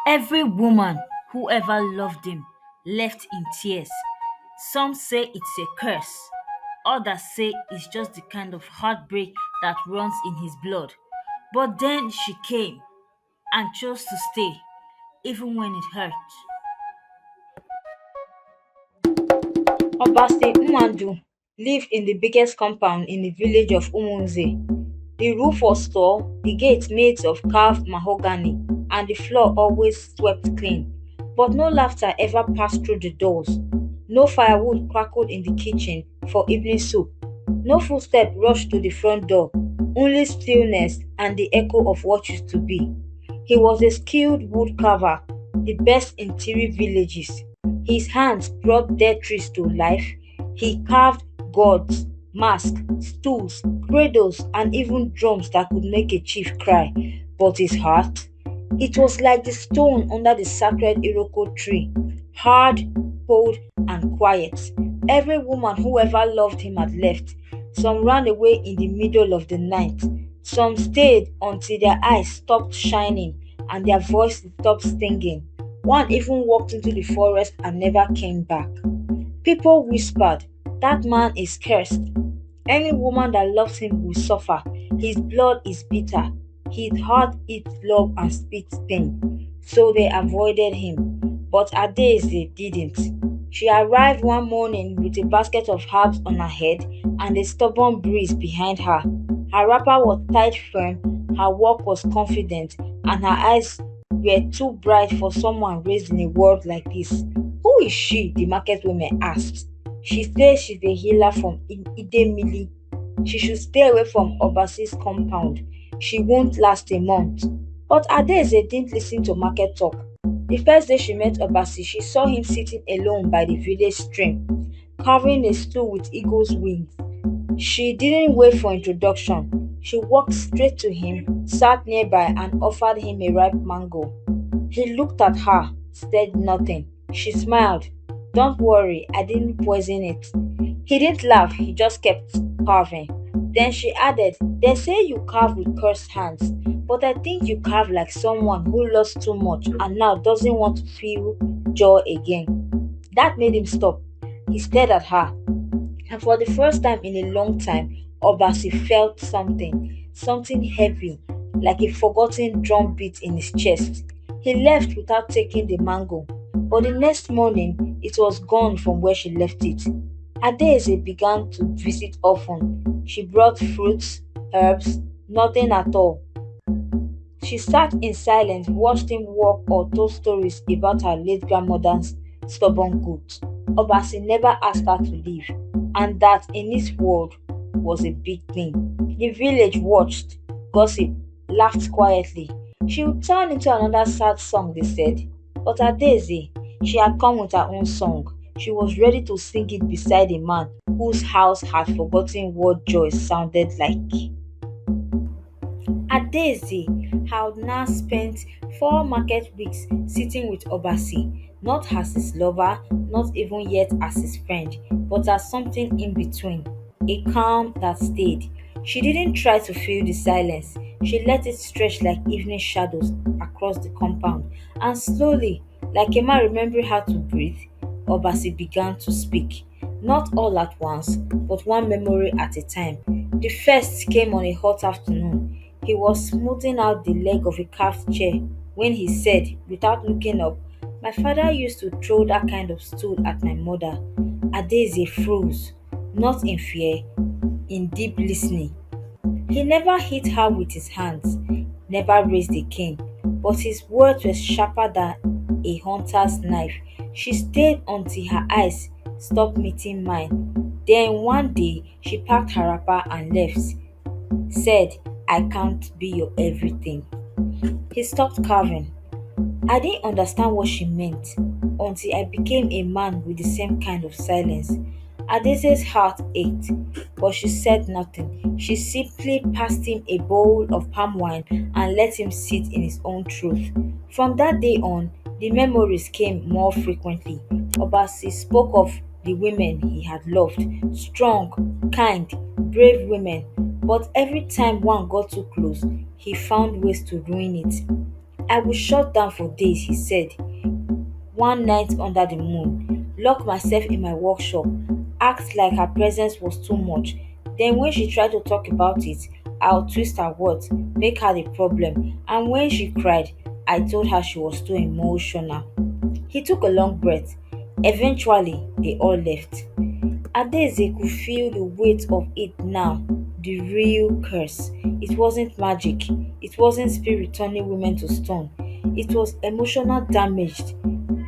Every woman who ever loved him left in tears. Some say it's a curse, others say it's just the kind of heartbreak that runs in his blood. But then she came and chose to stay, even when it hurt. Obasi Mmandu lived in the biggest compound in the village of Umunze. The roof was tall, the gate made of carved mahogany, and the floor always swept clean. But no laughter ever passed through the doors. No firewood crackled in the kitchen for evening soup. No footstep rushed to the front door, only stillness and the echo of what used to be. He was a skilled wood carver, the best in three villages. His hands brought dead trees to life. He carved gods, masks, stools, cradles, and even drums that could make a chief cry. But his heart? It was like the stone under the sacred Iroko tree, hard, cold, and quiet. Every woman who ever loved him had left. Some ran away in the middle of the night. Some stayed until their eyes stopped shining and their voices stopped stinging. One even walked into the forest and never came back. People whispered, "That man is cursed. Any woman that loves him will suffer. His blood is bitter. His heart eats love and spits pain." So they avoided him. But Adaeze didn't. She arrived one morning with a basket of herbs on her head and a stubborn breeze behind her. Her wrapper was tied firm, her walk was confident, and her eyes were too bright for someone raised in a world like this. "Who is she?" the market women asked. "She says she's a healer from Idemili. She should stay away from Obasi's compound. She won't last a month." But Adaeze didn't listen to market talk. The first day she met Obasi, she saw him sitting alone by the village stream, carving a stool with eagle's wings. She didn't wait for introduction. She walked straight to him, sat nearby, and offered him a ripe mango. He looked at her, said nothing. She smiled. "Don't worry, I didn't poison it." He didn't laugh, he just kept carving. Then she added, "They say you carve with cursed hands, but I think you carve like someone who lost too much and now doesn't want to feel joy again." That made him stop. He stared at her, and for the first time in a long time, Obasi felt something heavy, like a forgotten drum beat in his chest. He left without taking the mango, but the next morning it was gone from where she left it. Adaeze began to visit often. She brought fruits, herbs, nothing at all. She sat in silence, watched him walk or told stories about her late grandmother's stubborn goat. Obasi never asked her to leave, and that in his world was a big thing. The village watched, gossiped, laughed quietly. She would turn into another sad song, they said. But Adaeze, she had come with her own song. She was ready to sing it beside a man whose house had forgotten what joy sounded like. Adaeze had now spent 4 market weeks sitting with Obasi, not as his lover, not even yet as his friend, but as something in between, a calm that stayed. She didn't try to fill the silence, she let it stretch like evening shadows across the compound, and slowly, like a man remembering how to breathe, Obasi began to speak. Not all at once, but one memory at a time. The first came on a hot afternoon. He was smoothing out the leg of a carved chair when he said, without looking up, "My father used to throw that kind of stool at my mother." Adaeze froze, not in fear, in deep listening. He never hit her with his hands, never raised a cane, but his words were sharper than a hunter's knife. She stayed until her eyes stopped meeting mine. Then one day she packed her wrapper and left, said, "I can't be your everything." He stopped carving. I didn't understand what she meant until I became a man with the same kind of silence. Adese's heart ached, but she said nothing. She simply passed him a bowl of palm wine and let him sit in his own truth. From that day on, the memories came more frequently. Obasi spoke of the women he had loved, strong, kind, brave women, but every time one got too close, he found ways to ruin it. I would shut down for days, he said. One night under the moon, lock myself in my workshop, act like her presence was too much. Then, when she tried to talk about it, I'll twist her words, make her the problem. And when she cried, I told her she was too emotional. He took a long breath. Eventually, they all left. Adaeze could feel the weight of it now, the real curse. It wasn't magic, it wasn't spirit turning women to stone. It was emotional damage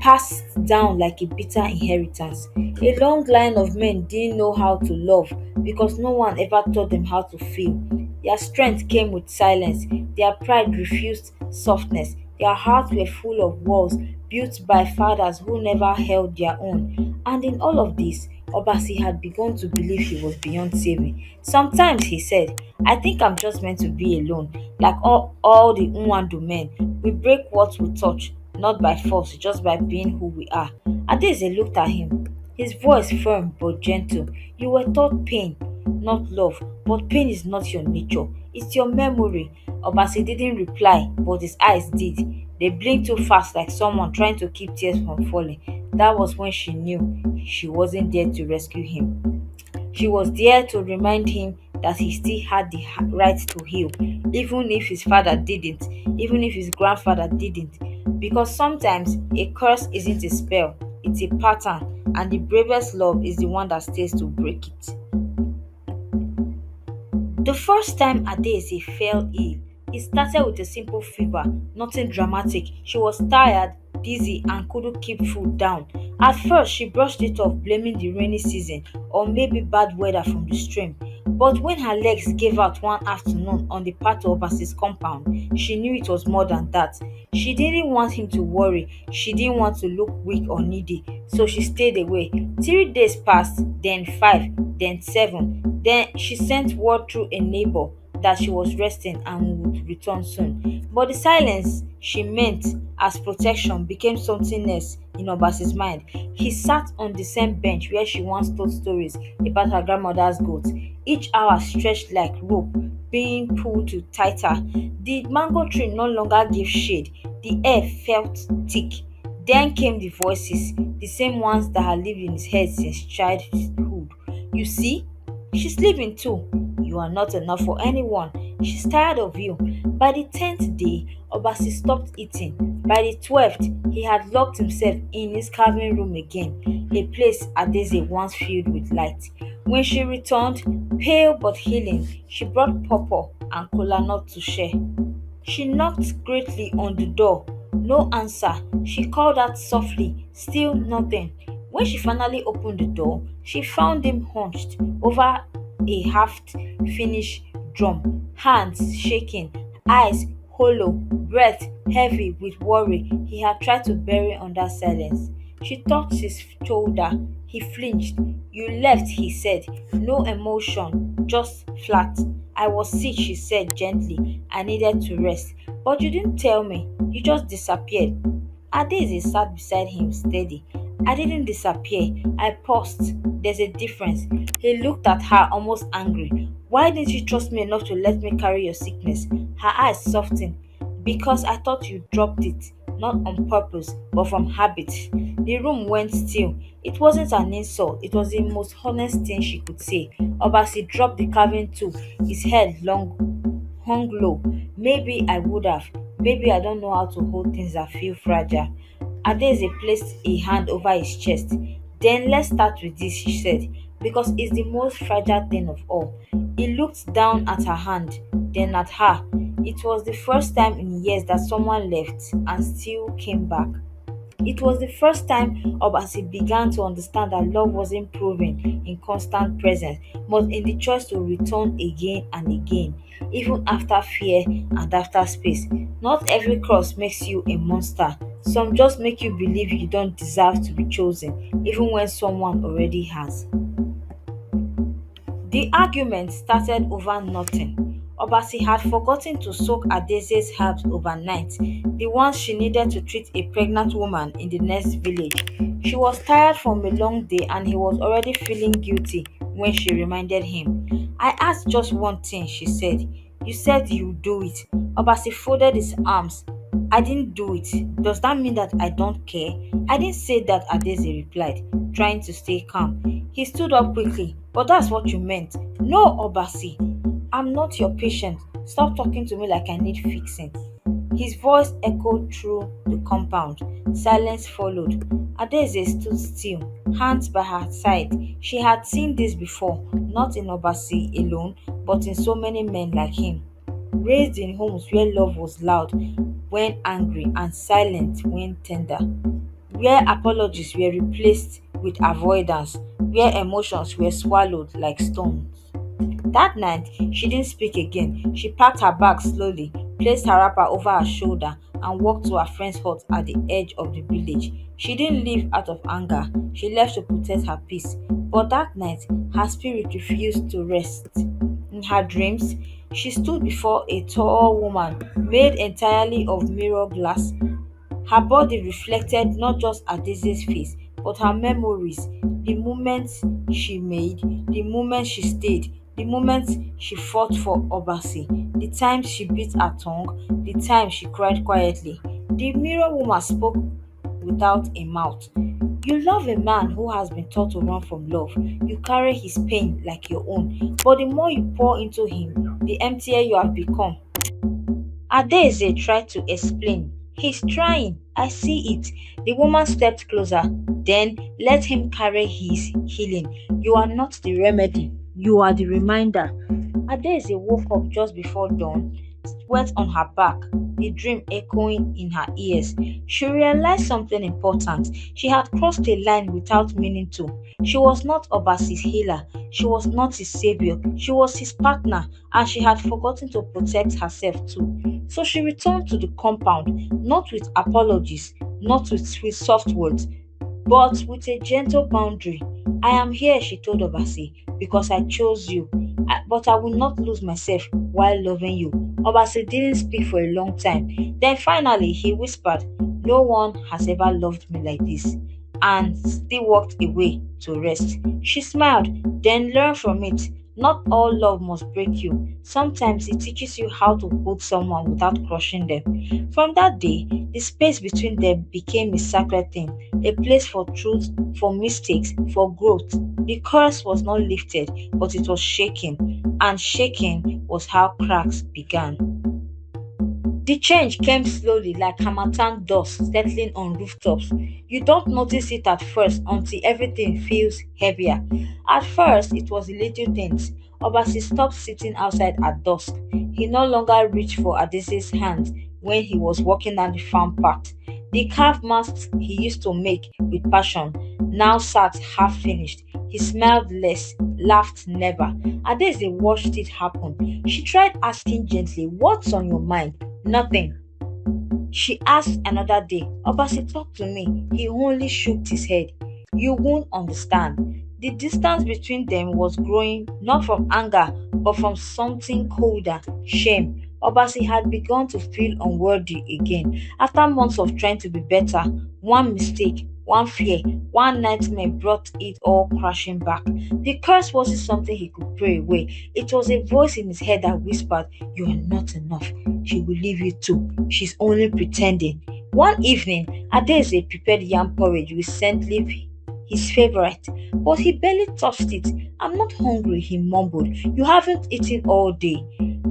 passed down like a bitter inheritance. A long line of men didn't know how to love because no one ever taught them how to feel. Their strength came with silence, their pride refused softness, their hearts were full of walls built by fathers who never held their own. And in all of this, Obasi had begun to believe he was beyond saving. Sometimes he said, I think I'm just meant to be alone, like all the Nwandu men. We break what we touch, not by force, just by being who we are. Adeze looked at him, his voice firm but gentle. You were taught pain, not love, but pain is not your nature, it's your memory. Obasi didn't reply, but his eyes did. They blinked too fast, like someone trying to keep tears from falling. That was when she knew she wasn't there to rescue him. She was there to remind him that he still had the right to heal, even if his father didn't, even if his grandfather didn't. Because sometimes a curse isn't a spell, it's a pattern, and the bravest love is the one that stays to break it. The first time Adaeze fell ill, it started with a simple fever, nothing dramatic. She was tired, dizzy, and couldn't keep food down. At first, she brushed it off, blaming the rainy season or maybe bad weather from the stream. But when her legs gave out one afternoon on the path of Obasi's compound, she knew it was more than that. She didn't want him to worry, she didn't want to look weak or needy, so she stayed away. 3 days passed, then five, then seven. Then she sent word through a neighbor that she was resting and would return soon. But the silence she meant as protection became something else in Obasi's mind. He sat on the same bench where she once told stories about her grandmother's goats, each hour stretched like rope being pulled to tighter. The mango tree no longer gave shade, the air felt thick. Then came the voices, the same ones that had lived in his head since childhood. You see, she's leaving too. You are not enough for anyone. She's tired of you. By the 10th day, Obasi stopped eating. By the 12th, he had locked himself in his carving room again, a place Adeze once filled with light. When she returned, pale but healing, she brought pawpaw and kola nut to share. She knocked greatly on the door. No answer. She called out softly. Still nothing. When she finally opened the door, she found him hunched over a half finished drum, hands shaking, eyes hollow, breath heavy with worry he had tried to bury under silence. She touched his shoulder. He flinched. You left, he said. No emotion, just flat. I was sick, she said gently. I needed to rest. But you didn't tell me. You just disappeared. Adeze sat beside him steady. I didn't disappear. I paused. There's a difference. He looked at her almost angry. Why didn't you trust me enough to let me carry your sickness? Her eyes softened. Because I thought you dropped it, not on purpose, but from habit. The room went still. It wasn't an insult, it was the most honest thing she could say. Obasi dropped the carving tool, his head hung low. Maybe I would have. Maybe I don't know how to hold things that feel fragile. Adeze placed a hand over his chest. Then let's start with this, she said, because it's the most fragile thing of all. He looked down at her hand, then at her. It was the first time in years that someone left and still came back. It was the first time Obasi began to understand that love wasn't proven in constant presence, but in the choice to return again and again, even after fear and after space. Not every cross makes you a monster. Some just make you believe you don't deserve to be chosen, even when someone already has. The argument started over nothing. Obasi had forgotten to soak Adese's herbs overnight, the ones she needed to treat a pregnant woman in the next village. She was tired from a long day and he was already feeling guilty when she reminded him. I asked just one thing, she said. You said you'd do it. Obasi folded his arms. I didn't do it. Does that mean that I don't care? I didn't say that, Adeze replied, trying to stay calm. He stood up quickly. But that's what you meant. No, Obasi. I'm not your patient. Stop talking to me like I need fixing. His voice echoed through the compound. Silence followed. Adeze stood still, hands by her side. She had seen this before, not in Obasi alone, but in so many men like him. Raised in homes where love was loud when angry and silent when tender, where apologies were replaced with avoidance, where emotions were swallowed like stones. That night, she didn't speak again. She packed her bag slowly, placed her wrapper over her shoulder, and walked to her friend's hut at the edge of the village. She didn't leave out of anger, she left to protect her peace. But that night, her spirit refused to rest. In her dreams, she stood before a tall woman made entirely of mirror glass. Her body reflected not just Adese's face, but her memories, the moments she made, the moments she stayed, the moments she fought for Obasi, the times she bit her tongue, the times she cried quietly. The mirror woman spoke without a mouth. You love a man who has been taught to run from love. You carry his pain like your own. But the more you pour into him, the emptier you have become. Adaeze tried to explain. He's trying. I see it. The woman stepped closer. Then let him carry his healing. You are not the remedy. You are the reminder. Adaeze woke up just before dawn, sweat on her back, the dream echoing in her ears. She realized something important. She had crossed a line without meaning to. She was not Obasi's healer. She was not his savior. She was his partner, and she had forgotten to protect herself too. So she returned to the compound, not with apologies, not with soft words, but with a gentle boundary. I am here, she told Obasi, because I chose you. But I will not lose myself while loving you. Obasi didn't speak for a long time. Then finally he whispered, no one has ever loved me like this, and still walked away to rest. She smiled, then learned from it. Not all love must break you. Sometimes it teaches you how to hold someone without crushing them. From that day, the space between them became a sacred thing, a place for truth, for mistakes, for growth. The curse was not lifted, but it was shaken, and shaking was how cracks began. The change came slowly like harmattan dust settling on rooftops. You don't notice it at first until everything feels heavier. At first, it was the little things. Obasi stopped sitting outside at dusk. He no longer reached for Adese's hand when he was walking down the farm path. The carved masks he used to make with passion now sat half finished. He smiled less, laughed never. Adese watched it happen. She tried asking gently, what's on your mind? Nothing. She asked another day. Obasi talked to me. He only shook his head. You won't understand. The distance between them was growing not from anger but from something colder, shame. Obasi had begun to feel unworthy again. After months of trying to be better, one mistake, one fear, one nightmare brought it all crashing back. The curse wasn't something he could pray away. It was a voice in his head that whispered, you are not enough. She will leave you too. She's only pretending. One evening, Adeze prepared yam porridge with scent leaf, his favorite, but he barely touched it. I'm not hungry, he mumbled. You haven't eaten all day.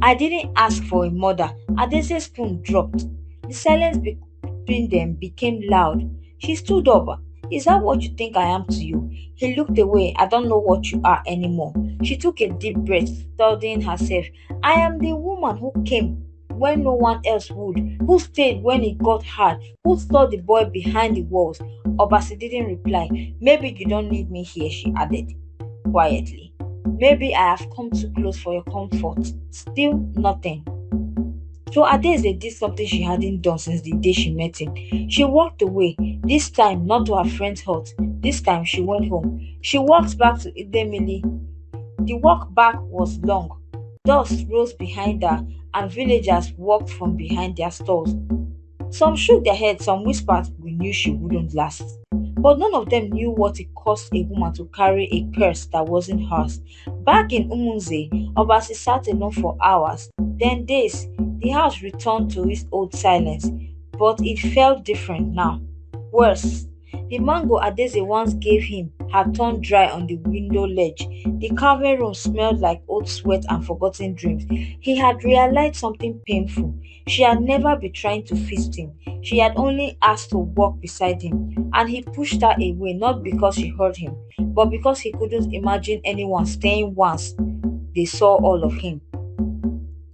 I didn't ask for a mother. Adese's spoon dropped. The silence between them became loud. She stood up. Is that what you think I am to you? He looked away. I don't know what you are anymore. She took a deep breath, studying herself. I am the woman who came when no one else would, who stayed when it got hard, who saw the boy behind the walls. Obasi didn't reply. Maybe you don't need me here, she added quietly. Maybe I have come too close for your comfort. Still nothing. So Adeze did something she hadn't done since the day she met him. She walked away, this time not to her friend's hut. This time she went home. She walked back to Idemili. The walk back was long. Dust rose behind her, and villagers walked from behind their stalls. Some shook their heads, some whispered, we knew she wouldn't last. But none of them knew what it cost a woman to carry a curse that wasn't hers. Back in Umunze, Obasi sat alone for hours, then days. The house returned to its old silence. but it felt different now. Worse, the mango Adeze once gave him had turned dry on the window ledge. The carving room smelled like old sweat and forgotten dreams. He had realized something painful. She had never been trying to feast him. She had only asked to walk beside him, and he pushed her away not because she hurt him, but because he couldn't imagine anyone staying once they saw all of him.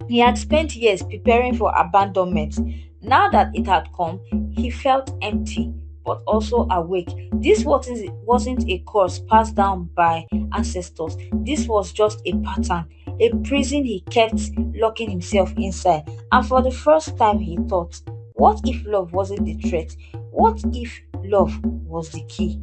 He had spent years preparing for abandonment. Now that it had come, he felt empty but also awake. This wasn't a curse passed down by ancestors. This was just a pattern, a prison he kept locking himself inside. And for the first time, he thought, what if love wasn't the threat? What if love was the key?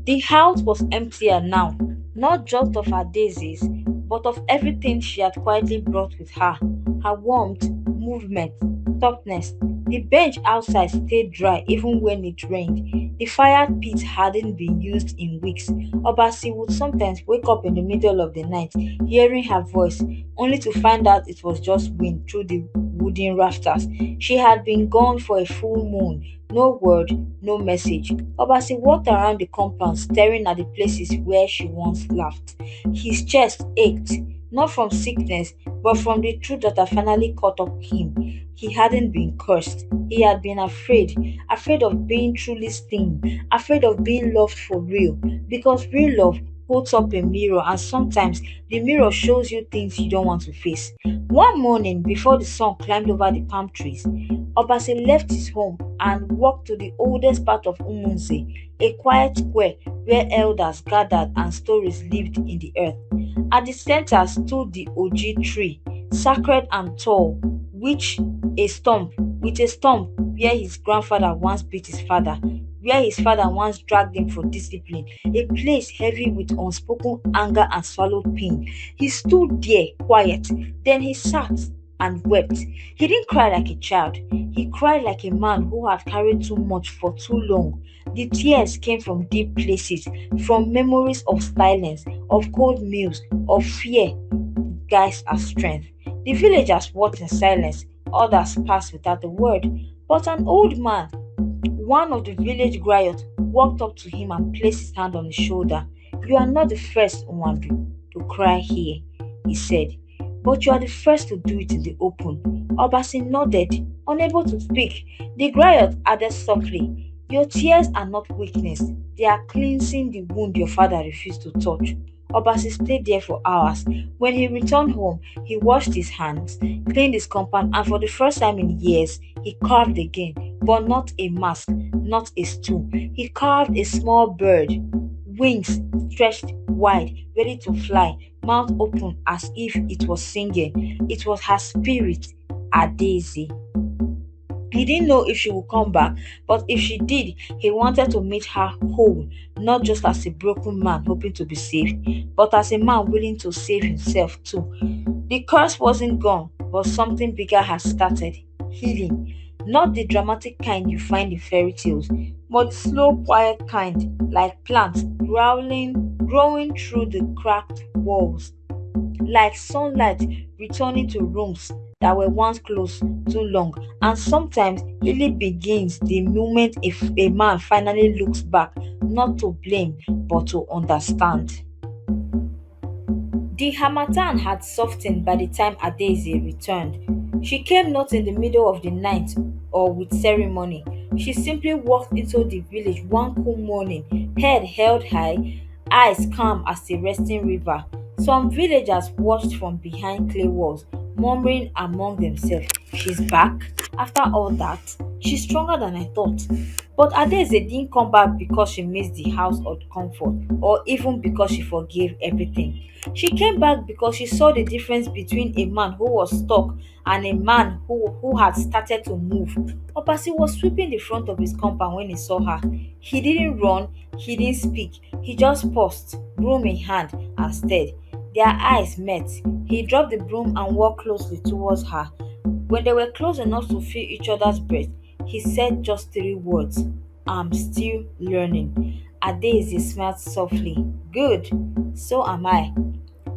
The house was emptier now, not just of her daisies, but of everything she had quietly brought with her: her warmth, movement, softness. The bench outside stayed dry even when it rained. The fire pit hadn't been used in weeks. Obasi would sometimes wake up in the middle of the night, hearing her voice, only to find out it was just wind through the wooden rafters. She had been gone for a full moon. No word, no message. Obasi walked around the compound staring at the places where she once laughed. His chest ached, not from sickness, but from the truth that had finally caught up with him. He hadn't been cursed. He had been afraid, afraid of being truly seen, afraid of being loved for real. Because real love holds up a mirror, and sometimes the mirror shows you things you don't want to face. One morning, before the sun climbed over the palm trees, Obase left his home and walked to the oldest part of Umunze, a quiet square where elders gathered and stories lived in the earth. At the center stood the Oji tree, sacred and tall, which with a stump where his grandfather once beat his father, where his father once dragged him for discipline, a place heavy with unspoken anger and swallowed pain. He stood there quiet, then he sat and wept. He didn't cry like a child. He cried like a man who had carried too much for too long. The tears came from deep places, from memories of silence, of cold meals, of fear guised as strength. The villagers watched in silence, others passed without a word. But an old man, one of the village griots, walked up to him and placed his hand on his shoulder. You are not the first, Nwandu, to cry here, he said, but you are the first to do it in the open. Obasi nodded, unable to speak. The griot added softly, your tears are not weakness, they are cleansing the wound your father refused to touch. Obasi stayed there for hours. When he returned home, he washed his hands, cleaned his compound, and for the first time in years, he carved again, but not a mask, not a stool. He carved a small bird, wings stretched wide, ready to fly, mouth open as if it was singing. It was her spirit, a daisy. He didn't know if she would come back, but if she did, he wanted to meet her whole, not just as a broken man hoping to be saved, but as a man willing to save himself too. The curse wasn't gone, but something bigger had started: healing. Not the dramatic kind you find in fairy tales, but the slow, quiet kind, like plants growing through the cracked walls, like sunlight returning to rooms that were once closed too long. And sometimes healing begins the moment if a man finally looks back, not to blame, but to understand. The Hamatan had softened by the time Adaeze returned. She came not in the middle of the night or with ceremony. She simply walked into the village one cool morning, head held high, eyes calm as a resting river. Some villagers watched from behind clay walls, murmuring among themselves, she's back? After all that, she's stronger than I thought. But Adaeze didn't come back because she missed the house or comfort, or even because she forgave everything. She came back because she saw the difference between a man who was stuck and a man who had started to move. Opasi was sweeping the front of his compound when he saw her. He didn't run, he didn't speak, he just paused, broom in hand, and stared. Their eyes met. He dropped the broom and walked closely towards her. When they were close enough to feel each other's breath, he said just three words: I'm still learning. Adaeze smiled softly. Good, so am I.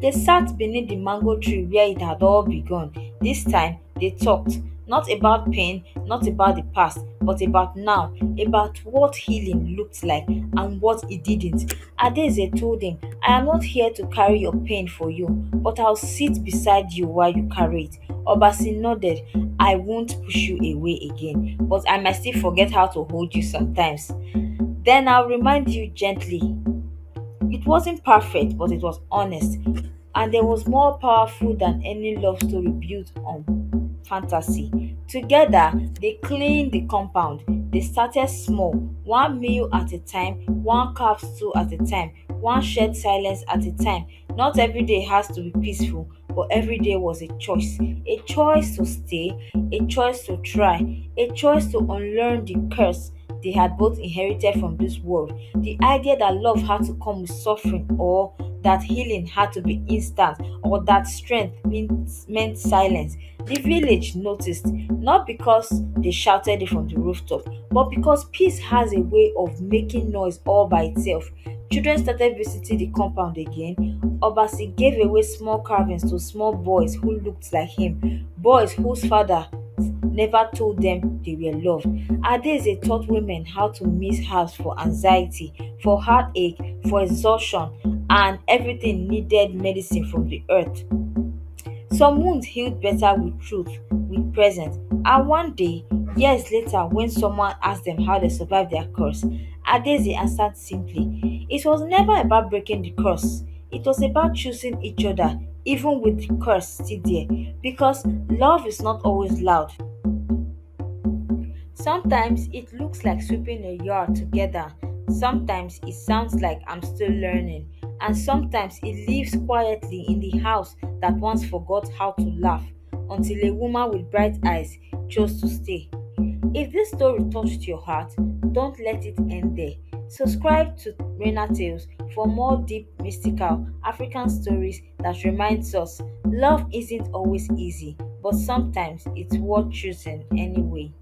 They sat beneath the mango tree where it had all begun. This time they talked, Not about pain, not about the past, but about now, about what healing looked like and what it didn't. Adeze told him, I am not here to carry your pain for you, but I'll sit beside you while you carry it. Obasi nodded, I won't push you away again, but I might still forget how to hold you sometimes. Then I'll remind you gently. It wasn't perfect, but it was honest, and there was more powerful than any love story built on fantasy. Together, they cleaned the compound. They started small, one meal at a time, one carved stew at a time, one shared silence at a time. Not every day has to be peaceful, but every day was a choice to stay, a choice to try, a choice to unlearn the curse they had both inherited from this world. The idea that love had to come with suffering, or that healing had to be instant, or that meant silence. The village noticed, not because they shouted it from the rooftop, but because peace has a way of making noise all by itself. Children started visiting the compound again. Obasi gave away small carvings to small boys who looked like him, boys whose father never told them they were loved. Adeze taught women how to miss herbs for anxiety, for heartache, for exhaustion, and everything needed medicine from the earth. Some wounds healed better with truth, with presence. And one day, years later, when someone asked them how they survived their curse, Adeze answered simply, it was never about breaking the curse. It was about choosing each other, even with the curse still there. Because love is not always loud. Sometimes it looks like sweeping a yard together. Sometimes it sounds like I'm still learning. And sometimes it lives quietly in the house that once forgot how to laugh until a woman with bright eyes chose to stay. If this story touched your heart, don't let it end there. Subscribe to Reina Tales for more deep, mystical African stories that reminds us love isn't always easy, but sometimes it's worth choosing anyway.